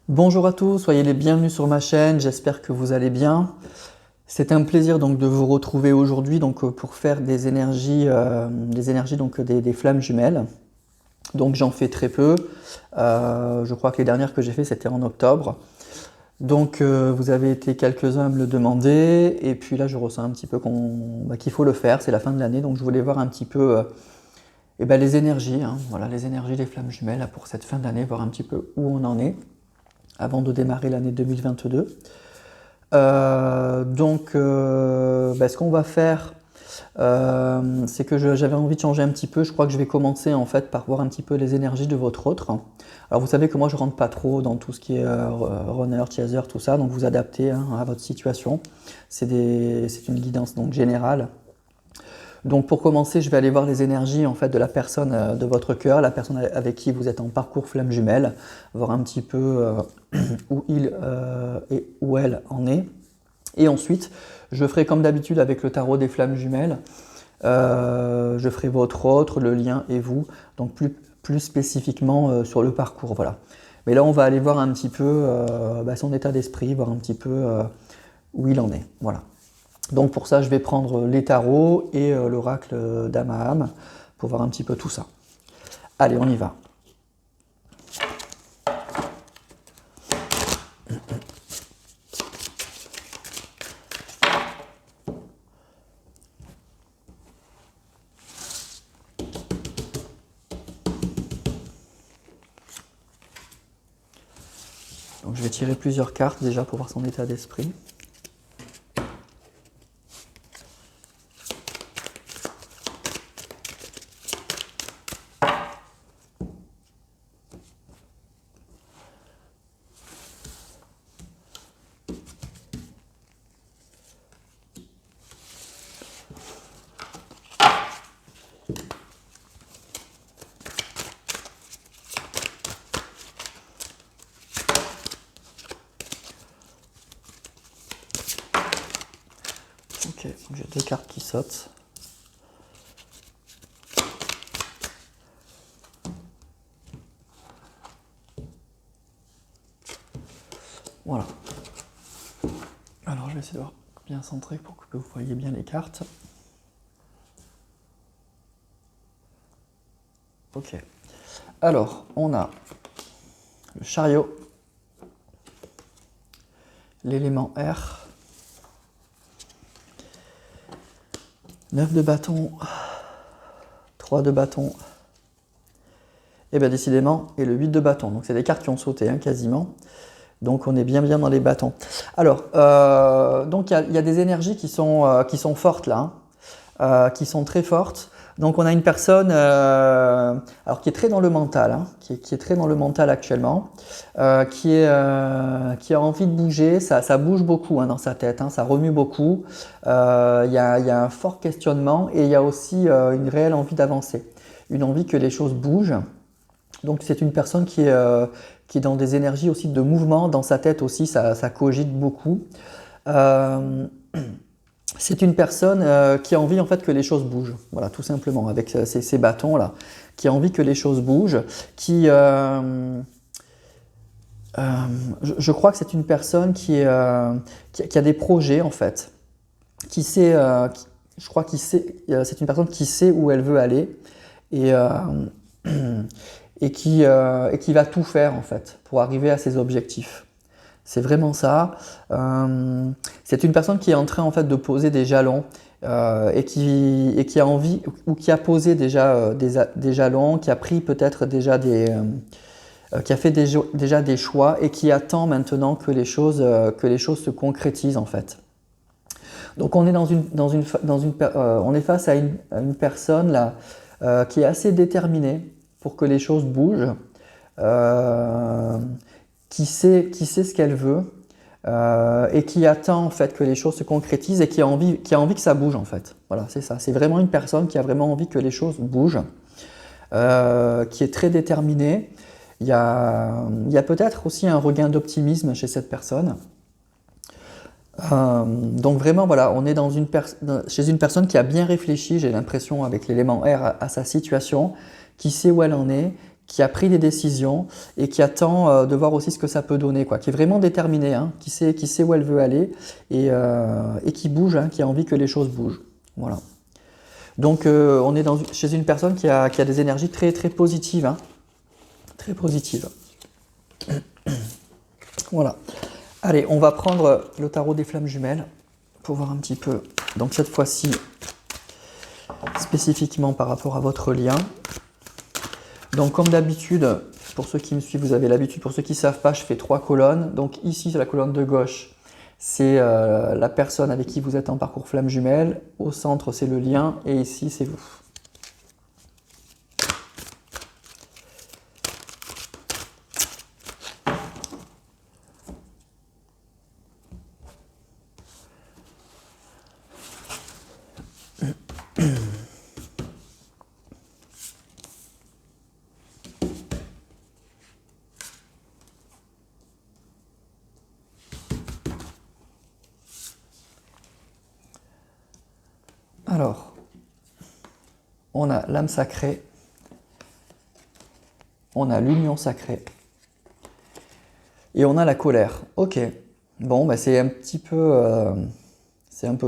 Bonjour à tous, soyez les bienvenus sur ma chaîne, j'espère que vous allez bien. C'est un plaisir donc de vous retrouver aujourd'hui pour faire des énergies donc des flammes jumelles. Donc j'en fais très peu. Je crois que les dernières que j'ai fait c'était en octobre. Donc vous avez été quelques-uns à me le demander et puis là je ressens un petit peu qu'il faut le faire, c'est la fin de l'année donc je voulais voir un petit peu les énergies, hein, voilà, les énergies des flammes jumelles là, pour cette fin d'année, voir un petit peu où on en est avant de démarrer l'année 2022. Ce qu'on va faire, c'est que j'avais envie de changer un petit peu. Je crois que je vais commencer en fait par voir un petit peu les énergies de votre autre. Alors vous savez que moi je rentre pas trop dans tout ce qui est runner, chaser, tout ça, donc vous adaptez hein, à votre situation. C'est une guidance donc générale. Donc pour commencer, je vais aller voir les énergies en fait de la personne de votre cœur, la personne avec qui vous êtes en parcours flamme jumelle, voir un petit peu où il et où elle en est. Et ensuite, je ferai comme d'habitude avec le tarot des flammes jumelles, je ferai votre autre, le lien et vous, donc plus spécifiquement sur le parcours, voilà. Mais là, on va aller voir un petit peu son état d'esprit, voir un petit peu où il en est, voilà. Donc pour ça, je vais prendre les tarots et l'oracle d'Amaham pour voir un petit peu tout ça. Allez, on y va. Donc je vais tirer plusieurs cartes déjà pour voir son état d'esprit. Ok, donc j'ai deux cartes qui sautent. Voilà. Alors je vais essayer de voir bien centré pour que vous voyez bien les cartes. Ok. Alors, on a le chariot, l'élément air, 9 de bâton, 3 de bâton, et bien décidément, et le 8 de bâton. Donc c'est des cartes qui ont sauté hein, quasiment. Donc on est bien dans les bâtons. Alors, donc il y a des énergies qui sont fortes là, qui sont très fortes. Donc on a une personne alors qui est très dans le mental, hein, qui est très dans le mental actuellement, qui a envie de bouger, ça bouge beaucoup hein, dans sa tête, hein, ça remue beaucoup. Il y a un fort questionnement et il y a aussi une réelle envie d'avancer, une envie que les choses bougent. Donc c'est une personne qui est dans des énergies aussi de mouvement, dans sa tête aussi, ça cogite beaucoup. C'est une personne qui a envie en fait que les choses bougent, voilà, tout simplement, avec ces bâtons là, qui a envie que les choses bougent, je crois que c'est une personne qui a des projets en fait, qui sait, je crois qu'il sait, c'est une personne qui sait où elle veut aller et, et qui va tout faire en fait pour arriver à ses objectifs. C'est vraiment ça. C'est une personne qui est en train en fait de poser des jalons et qui a envie ou qui a posé déjà des jalons, qui a pris peut-être déjà qui a fait déjà des choix et qui attend maintenant que les choses se concrétisent en fait. Donc on est on est face à une personne là qui est assez déterminée pour que les choses bougent. Qui sait ce qu'elle veut et qui attend en fait que les choses se concrétisent et qui a envie que ça bouge en fait. Voilà, c'est ça. C'est vraiment une personne qui a vraiment envie que les choses bougent, qui est très déterminée. Il y a peut-être aussi un regain d'optimisme chez cette personne. Donc vraiment voilà, on est chez une personne qui a bien réfléchi, j'ai l'impression avec l'élément R à sa situation, qui sait où elle en est, qui a pris des décisions et qui attend de voir aussi ce que ça peut donner, quoi. Qui est vraiment déterminée, hein, qui sait où elle veut aller et qui bouge, hein, qui a envie que les choses bougent. Voilà. Donc on est chez une personne qui a des énergies très, très positives, hein, très positives. Voilà. Allez, on va prendre le tarot des flammes jumelles pour voir un petit peu. Donc cette fois-ci, spécifiquement par rapport à votre lien. Donc comme d'habitude, pour ceux qui me suivent, vous avez l'habitude. Pour ceux qui ne savent pas, je fais 3 colonnes. Donc ici, sur la colonne de gauche, c'est la personne avec qui vous êtes en parcours flamme jumelle. Au centre, c'est le lien. Et ici, c'est vous. Alors, on a l'âme sacrée, on a l'union sacrée et on a la colère. Ok, bon, bah c'est un peu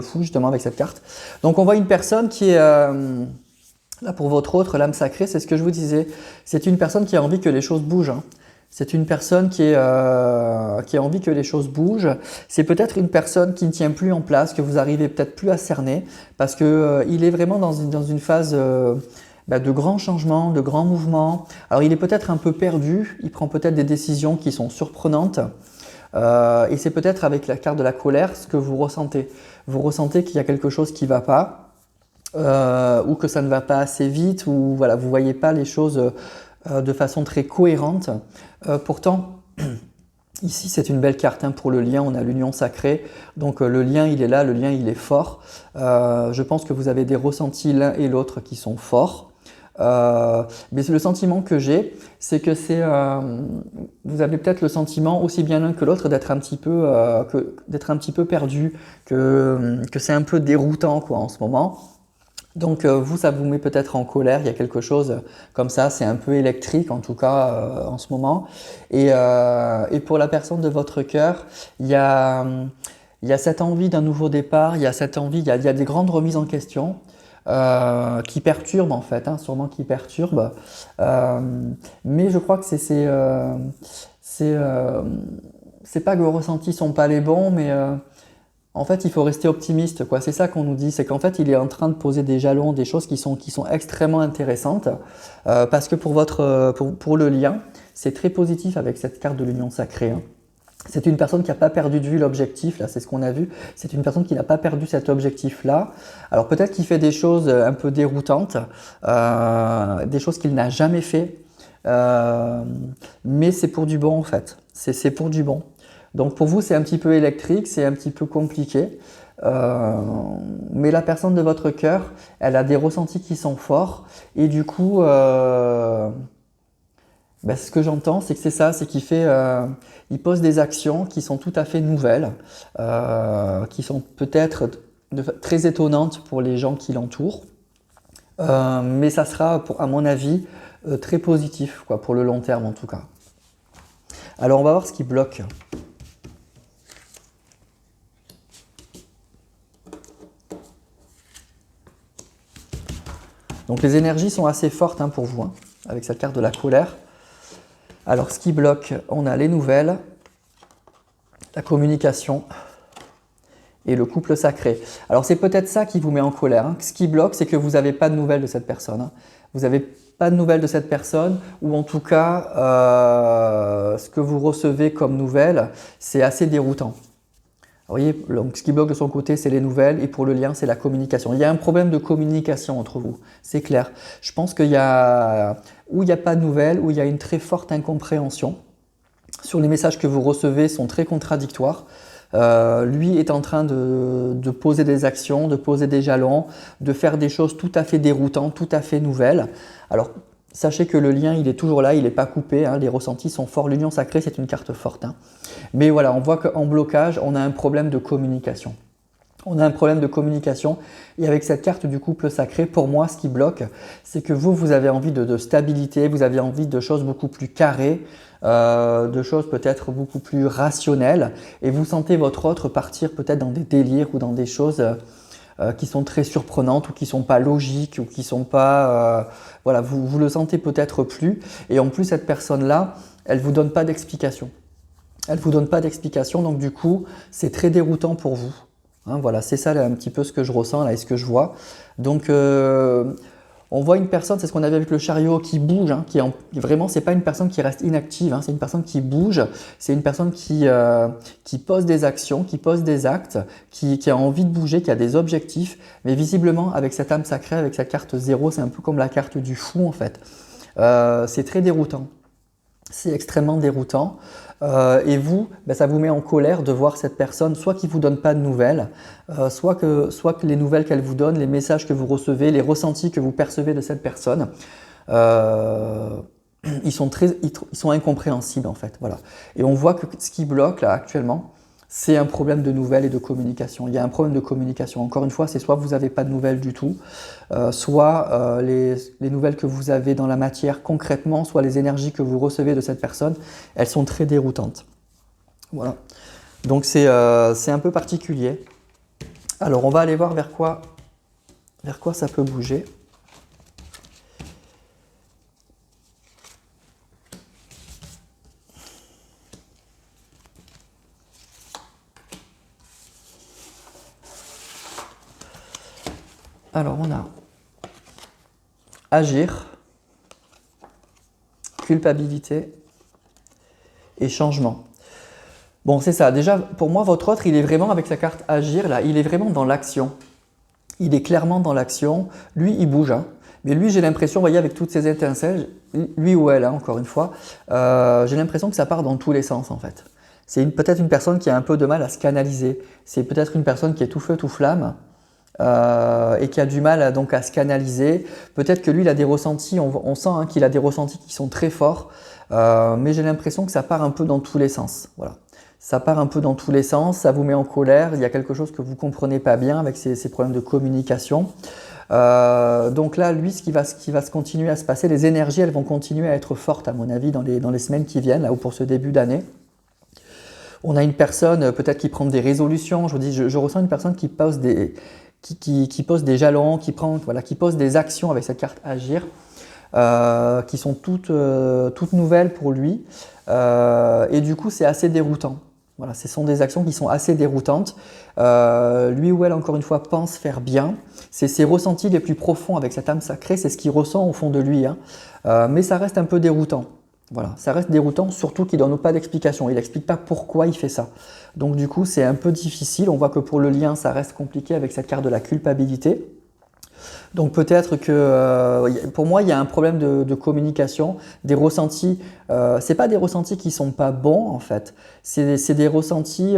fou justement avec cette carte. Donc on voit une personne qui est, là pour votre autre, l'âme sacrée, c'est ce que je vous disais, c'est une personne qui a envie que les choses bougent, hein. C'est une personne qui a envie que les choses bougent. C'est peut-être une personne qui ne tient plus en place, que vous arrivez peut-être plus à cerner, parce que il est vraiment dans une phase de grands changements, de grands mouvements. Alors il est peut-être un peu perdu, il prend peut-être des décisions qui sont surprenantes. Et c'est peut-être avec la carte de la colère ce que vous ressentez. Vous ressentez qu'il y a quelque chose qui ne va pas, ou que ça ne va pas assez vite, ou voilà, vous ne voyez pas les choses de façon très cohérente. Pourtant, ici c'est une belle carte, hein, pour le lien, on a l'union sacrée, donc le lien il est là, le lien il est fort. Je pense que vous avez des ressentis l'un et l'autre qui sont forts. Mais le sentiment que j'ai, c'est que vous avez peut-être le sentiment, aussi bien l'un que l'autre, d'être un petit peu perdu, que c'est un peu déroutant, quoi, en ce moment. Donc vous, ça vous met peut-être en colère, il y a quelque chose comme ça, c'est un peu électrique en tout cas en ce moment. Et pour la personne de votre cœur, il y a cette envie d'un nouveau départ, il y a cette envie, il y a des grandes remises en question qui perturbent en fait, hein, sûrement qui perturbent. Mais je crois que c'est pas que vos ressentis sont pas les bons, mais en fait, il faut rester optimiste, quoi. C'est ça qu'on nous dit, c'est qu'en fait, il est en train de poser des jalons, des choses qui sont extrêmement intéressantes, parce que pour le lien, c'est très positif avec cette carte de l'union sacrée, hein. C'est une personne qui n'a pas perdu de vue l'objectif, là, c'est ce qu'on a vu. C'est une personne qui n'a pas perdu cet objectif-là. Alors peut-être qu'il fait des choses un peu déroutantes, des choses qu'il n'a jamais fait, mais c'est pour du bon en fait. C'est pour du bon. Donc pour vous, c'est un petit peu électrique, c'est un petit peu compliqué. Mais la personne de votre cœur, elle a des ressentis qui sont forts. Et du coup, ce que j'entends, c'est que c'est ça, c'est il pose des actions qui sont tout à fait nouvelles, qui sont peut-être très étonnantes pour les gens qui l'entourent. Mais ça sera, à mon avis, très positif, quoi, pour le long terme en tout cas. Alors on va voir ce qui bloque. Donc les énergies sont assez fortes, hein, pour vous, hein, avec cette carte de la colère. Alors ce qui bloque, on a les nouvelles, la communication et le couple sacré. Alors c'est peut-être ça qui vous met en colère, hein. Ce qui bloque, c'est que vous n'avez pas de nouvelles de cette personne, hein. Vous n'avez pas de nouvelles de cette personne, ou en tout cas, ce que vous recevez comme nouvelles, c'est assez déroutant. Vous voyez, donc ce qui bloque de son côté, c'est les nouvelles, et pour le lien, c'est la communication. Il y a un problème de communication entre vous, c'est clair. Je pense qu'il y a, où il n'y a pas de nouvelles, où il y a une très forte incompréhension. Sur les messages que vous recevez sont très contradictoires. Lui est en train de poser des actions, de poser des jalons, de faire des choses tout à fait déroutantes, tout à fait nouvelles. Alors, sachez que le lien, il est toujours là, il n'est pas coupé, hein, les ressentis sont forts. L'union sacrée, c'est une carte forte, hein. Mais voilà, on voit qu'en blocage, on a un problème de communication. On a un problème de communication et avec cette carte du couple sacré, pour moi, ce qui bloque, c'est que vous avez envie de stabilité, vous avez envie de choses beaucoup plus carrées, de choses peut-être beaucoup plus rationnelles et vous sentez votre autre partir peut-être dans des délires ou dans des choses qui sont très surprenantes ou qui ne sont pas logiques ou qui ne sont pas… voilà, vous le sentez peut-être plus et en plus cette personne-là, elle ne vous donne pas d'explication. Elle ne vous donne pas d'explication donc du coup, c'est très déroutant pour vous. Hein, voilà, c'est ça là, un petit peu ce que je ressens là et ce que je vois. Donc, on voit une personne, c'est ce qu'on avait avec le chariot, qui bouge, hein, vraiment, c'est pas une personne qui reste inactive, hein, c'est une personne qui bouge, c'est une personne qui pose des actions, qui pose des actes, qui a envie de bouger, qui a des objectifs, mais visiblement, avec cette âme sacrée, avec cette carte 0, c'est un peu comme la carte du fou en fait. C'est très déroutant. C'est extrêmement déroutant et vous, ben, ça vous met en colère de voir cette personne soit qui ne vous donne pas de nouvelles, soit que les nouvelles qu'elle vous donne, les messages que vous recevez, les ressentis que vous percevez de cette personne, ils sont incompréhensibles en fait. Voilà. Et on voit que ce qui bloque là actuellement, c'est un problème de nouvelles et de communication. Il y a un problème de communication. Encore une fois, c'est soit vous n'avez pas de nouvelles du tout, soit les nouvelles que vous avez dans la matière concrètement, soit les énergies que vous recevez de cette personne, elles sont très déroutantes. Voilà. Donc c'est un peu particulier. Alors on va aller voir vers quoi ça peut bouger. Alors on a agir, culpabilité et changement. Bon, c'est ça. Déjà, pour moi, votre autre, il est vraiment avec sa carte agir, là, il est vraiment dans l'action. Il est clairement dans l'action. Lui, il bouge. Hein. Mais lui, j'ai l'impression, vous voyez, avec toutes ces étincelles, lui ou elle, hein, encore une fois, j'ai l'impression que ça part dans tous les sens, en fait. C'est peut-être une personne qui a un peu de mal à se canaliser. C'est peut-être une personne qui est tout feu, tout flamme. Et qui a du mal donc à se canaliser. Peut-être que lui, il a des ressentis, on sent hein, qu'il a des ressentis qui sont très forts, mais j'ai l'impression que ça part un peu dans tous les sens. Voilà. Ça part un peu dans tous les sens, ça vous met en colère, il y a quelque chose que vous ne comprenez pas bien avec ces problèmes de communication. Donc là, lui, ce qui va se continuer à se passer, les énergies, elles vont continuer à être fortes, à mon avis, dans les semaines qui viennent, là, ou pour ce début d'année. On a une personne peut-être qui prend des résolutions, je vous dis, je ressens une personne qui pose qui pose des jalons, qui pose des actions avec cette carte agir, qui sont toutes nouvelles pour lui. Et du coup, c'est assez déroutant. Voilà, ce sont des actions qui sont assez déroutantes. Lui ou elle, encore une fois, pense faire bien. C'est ses ressentis les plus profonds avec cette âme sacrée, c'est ce qu'il ressent au fond de lui. Hein. Mais ça reste un peu déroutant. Voilà, ça reste déroutant, surtout qu'il ne donne pas d'explication. Il n'explique pas pourquoi il fait ça. Donc du coup, c'est un peu difficile. On voit que pour le lien, ça reste compliqué avec cette carte de la culpabilité. Donc peut-être que pour moi, il y a un problème de communication, des ressentis. Ce n'est pas des ressentis qui ne sont pas bons en fait. C'est des ressentis…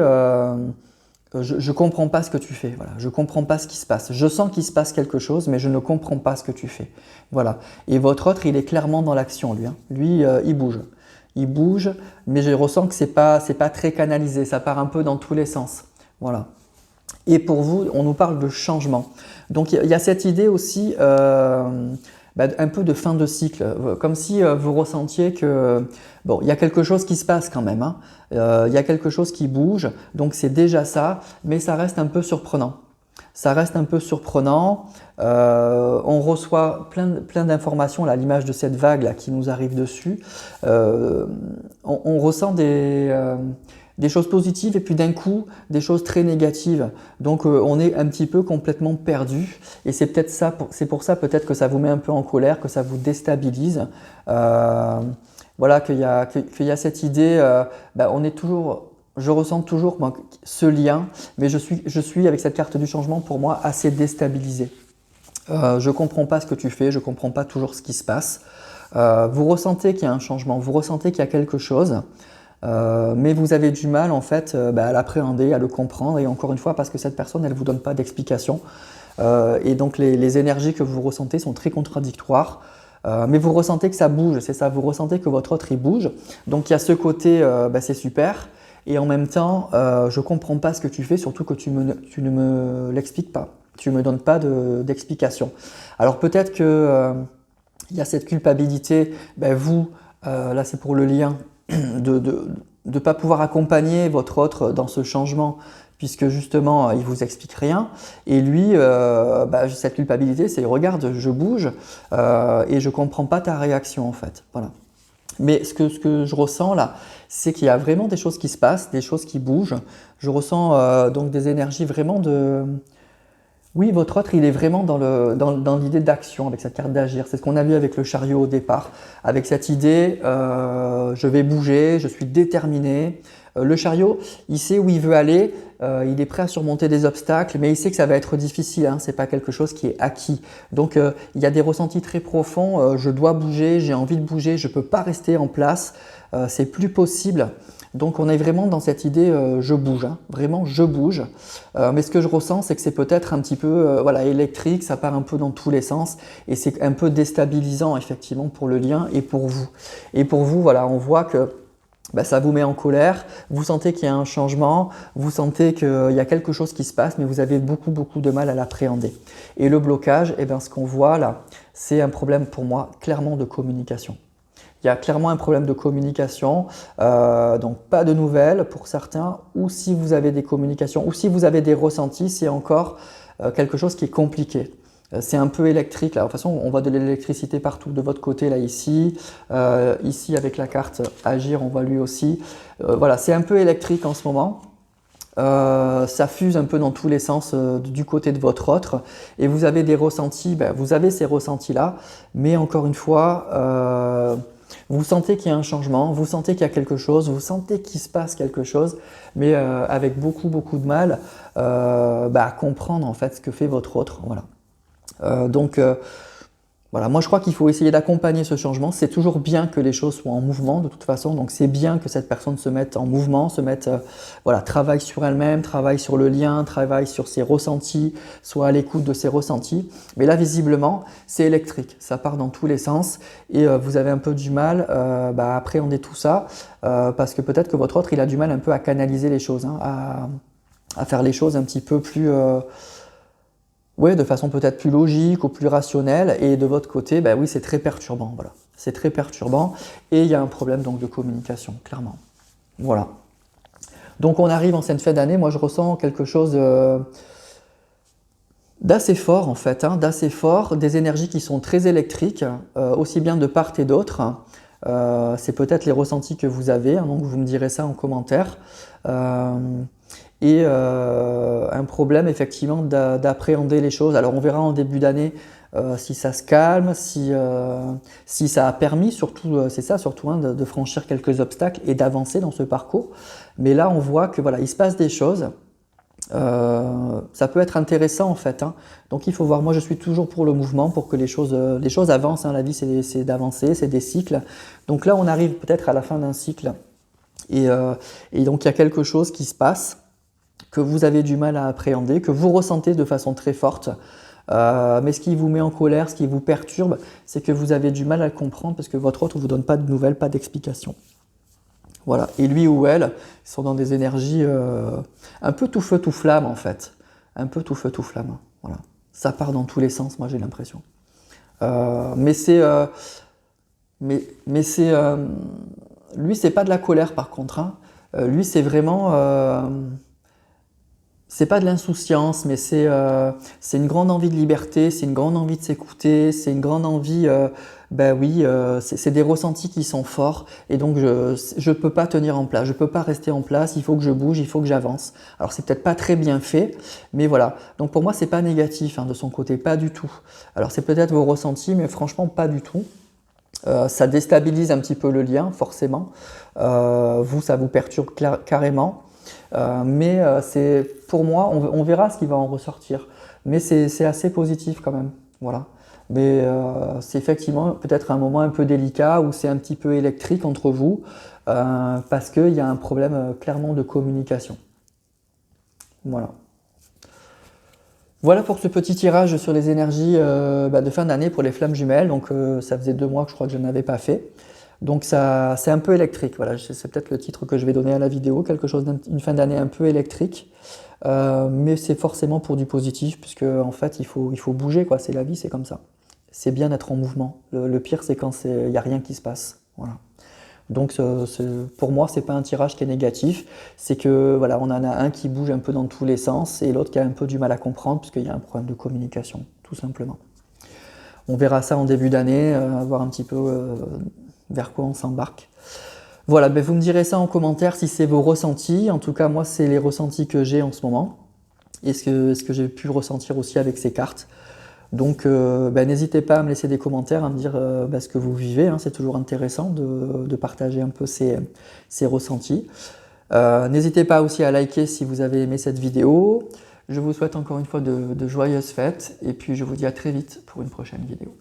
je ne comprends pas ce que tu fais, voilà. Je ne comprends pas ce qui se passe. Je sens qu'il se passe quelque chose, mais je ne comprends pas ce que tu fais. Voilà. Et votre autre, il est clairement dans l'action, lui. Hein. Lui, il bouge. Il bouge, mais je ressens que ce n'est pas très canalisé. Ça part un peu dans tous les sens. Voilà. Et pour vous, on nous parle de changement. Donc, il y a cette idée aussi un peu de fin de cycle, comme si vous ressentiez que bon, il y a quelque chose qui se passe quand même, hein. Il y a quelque chose qui bouge, donc c'est déjà ça, mais ça reste un peu surprenant. Ça reste un peu surprenant, on reçoit plein d'informations, là, à l'image de cette vague là, qui nous arrive dessus, on ressent des choses positives et puis d'un coup des choses très négatives. Donc on est un petit peu complètement perdu et c'est peut-être ça, c'est pour ça peut-être que ça vous met un peu en colère, que ça vous déstabilise. Voilà, qu'il y a cette idée, on est toujours, je ressens toujours ce lien, mais je suis avec cette carte du changement pour moi assez déstabilisé. Je ne comprends pas ce que tu fais, je ne comprends pas toujours ce qui se passe. Vous ressentez qu'il y a un changement, vous ressentez qu'il y a quelque chose. Mais vous avez du mal en fait à l'appréhender, à le comprendre et encore une fois parce que cette personne elle ne vous donne pas d'explication et donc les énergies que vous ressentez sont très contradictoires mais vous ressentez que ça bouge, c'est ça, vous ressentez que votre autre il bouge donc il y a ce côté c'est super et en même temps, je ne comprends pas ce que tu fais, surtout que tu ne me l'expliques pas. Tu ne me donnes pas d'explication. Alors peut-être que il y a cette culpabilité, ben vous, là c'est pour le lien, de ne pas pouvoir accompagner votre autre dans ce changement, puisque justement il vous explique rien. Et lui, cette culpabilité, c'est regarde, je bouge et je comprends pas ta réaction en fait. Voilà. Mais ce que je ressens là, c'est qu'il y a vraiment des choses qui se passent, des choses qui bougent. Je ressens donc des énergies vraiment de... Oui, votre autre, il est vraiment dans l'idée d'action, avec cette carte d'agir. C'est ce qu'on a vu avec le chariot au départ, avec cette idée, je vais bouger, je suis déterminé. Le chariot, il sait où il veut aller, il est prêt à surmonter des obstacles, mais il sait que ça va être difficile, hein, c'est pas quelque chose qui est acquis. Donc il y a des ressentis très profonds, je dois bouger, j'ai envie de bouger, je peux pas rester en place, c'est plus possible. Donc on est vraiment dans cette idée je bouge, hein, vraiment je bouge. Mais ce que je ressens, c'est que c'est peut-être un petit peu voilà, électrique, ça part un peu dans tous les sens et c'est un peu déstabilisant effectivement pour le lien et pour vous. Et pour vous, voilà, on voit que ça vous met en colère, vous sentez qu'il y a un changement, vous sentez qu'il y a quelque chose qui se passe, mais vous avez beaucoup de mal à l'appréhender. Et le blocage, ce qu'on voit là, c'est un problème pour moi clairement de communication. Il y a clairement un problème de communication, donc pas de nouvelles pour certains, ou si vous avez des communications, ou si vous avez des ressentis, c'est encore quelque chose qui est compliqué. C'est un peu électrique, là. De toute façon, on voit de l'électricité partout, de votre côté, là, ici. Ici, avec la carte Agir, on voit lui aussi. Voilà, c'est un peu électrique en ce moment. Ça fuse un peu dans tous les sens du côté de votre autre. Et vous avez des ressentis, vous avez ces ressentis-là, mais encore une fois... vous sentez qu'il y a un changement, vous sentez qu'il y a quelque chose, vous sentez qu'il se passe quelque chose, mais avec beaucoup de mal à comprendre en fait ce que fait votre autre. Voilà. Voilà, moi je crois qu'il faut essayer d'accompagner ce changement. C'est toujours bien que les choses soient en mouvement de toute façon, donc c'est bien que cette personne se mette en mouvement, travaille sur elle-même, travaille sur le lien, travaille sur ses ressentis, soit à l'écoute de ses ressentis. Mais là visiblement c'est électrique, ça part dans tous les sens et vous avez un peu du mal à appréhender tout ça parce que peut-être que votre autre il a du mal un peu à canaliser les choses, hein, à faire les choses un petit peu plus... de façon peut-être plus logique ou plus rationnelle, et de votre côté, oui, c'est très perturbant, voilà. C'est très perturbant, et il y a un problème donc de communication, clairement. Voilà. Donc on arrive en cette fin d'année, moi je ressens quelque chose d'assez fort en fait, hein, d'assez fort, des énergies qui sont très électriques, aussi bien de part et d'autre. C'est peut-être les ressentis que vous avez, hein, donc vous me direz ça en commentaire. Et un problème effectivement d'appréhender les choses. Alors on verra en début d'année si ça se calme, si ça a permis surtout, c'est ça surtout, hein, de franchir quelques obstacles et d'avancer dans ce parcours. Mais là on voit que voilà, il se passe des choses. Ça peut être intéressant en fait, hein. Donc il faut voir, moi je suis toujours pour le mouvement, pour que les choses avancent, hein. La vie c'est d'avancer, c'est des cycles. Donc là on arrive peut-être à la fin d'un cycle et donc il y a quelque chose qui se passe que vous avez du mal à appréhender, que vous ressentez de façon très forte. Mais ce qui vous met en colère, ce qui vous perturbe, c'est que vous avez du mal à le comprendre parce que votre autre ne vous donne pas de nouvelles, pas d'explications. Voilà. Et lui ou elle, ils sont dans des énergies un peu tout feu, tout flamme en fait. Un peu tout feu, tout flamme. Voilà. Ça part dans tous les sens, moi j'ai l'impression. Mais c'est... lui, c'est pas de la colère par contre, hein. Lui, c'est vraiment... c'est pas de l'insouciance, mais c'est une grande envie de liberté, c'est une grande envie de s'écouter, c'est une grande envie, c'est des ressentis qui sont forts, et donc je peux pas tenir en place, je peux pas rester en place, il faut que je bouge, il faut que j'avance. Alors c'est peut-être pas très bien fait, mais voilà. Donc pour moi c'est pas négatif, hein, de son côté, pas du tout. Alors c'est peut-être vos ressentis, mais franchement pas du tout. Ça déstabilise un petit peu le lien, forcément. Vous, ça vous perturbe carrément. Mais c'est pour moi, on verra ce qui va en ressortir. Mais c'est assez positif quand même. Voilà. Mais c'est effectivement peut-être un moment un peu délicat où c'est un petit peu électrique entre vous parce qu'il y a un problème clairement de communication. Voilà. Voilà pour ce petit tirage sur les énergies de fin d'année pour les flammes jumelles. Donc ça faisait 2 mois que je crois que je n'avais pas fait. Donc c'est un peu électrique, voilà, c'est peut-être le titre que je vais donner à la vidéo, quelque chose d'une fin d'année un peu électrique. Mais c'est forcément pour du positif, puisque en fait il faut bouger, quoi. C'est la vie, c'est comme ça. C'est bien d'être en mouvement. Le pire, c'est quand il n'y a rien qui se passe. Voilà. Donc pour moi, c'est pas un tirage qui est négatif, c'est que voilà, on en a un qui bouge un peu dans tous les sens et l'autre qui a un peu du mal à comprendre, puisqu'il y a un problème de communication, tout simplement. On verra ça en début d'année, voir un petit peu vers quoi on s'embarque. Voilà, ben vous me direz ça en commentaire si c'est vos ressentis. En tout cas, moi, c'est les ressentis que j'ai en ce moment. Et ce que j'ai pu ressentir aussi avec ces cartes. Donc, ben, n'hésitez pas à me laisser des commentaires, à me dire ben, ce que vous vivez. Hein. C'est toujours intéressant de partager un peu ces ressentis. N'hésitez pas aussi à liker si vous avez aimé cette vidéo. Je vous souhaite encore une fois de joyeuses fêtes. Et puis, je vous dis à très vite pour une prochaine vidéo.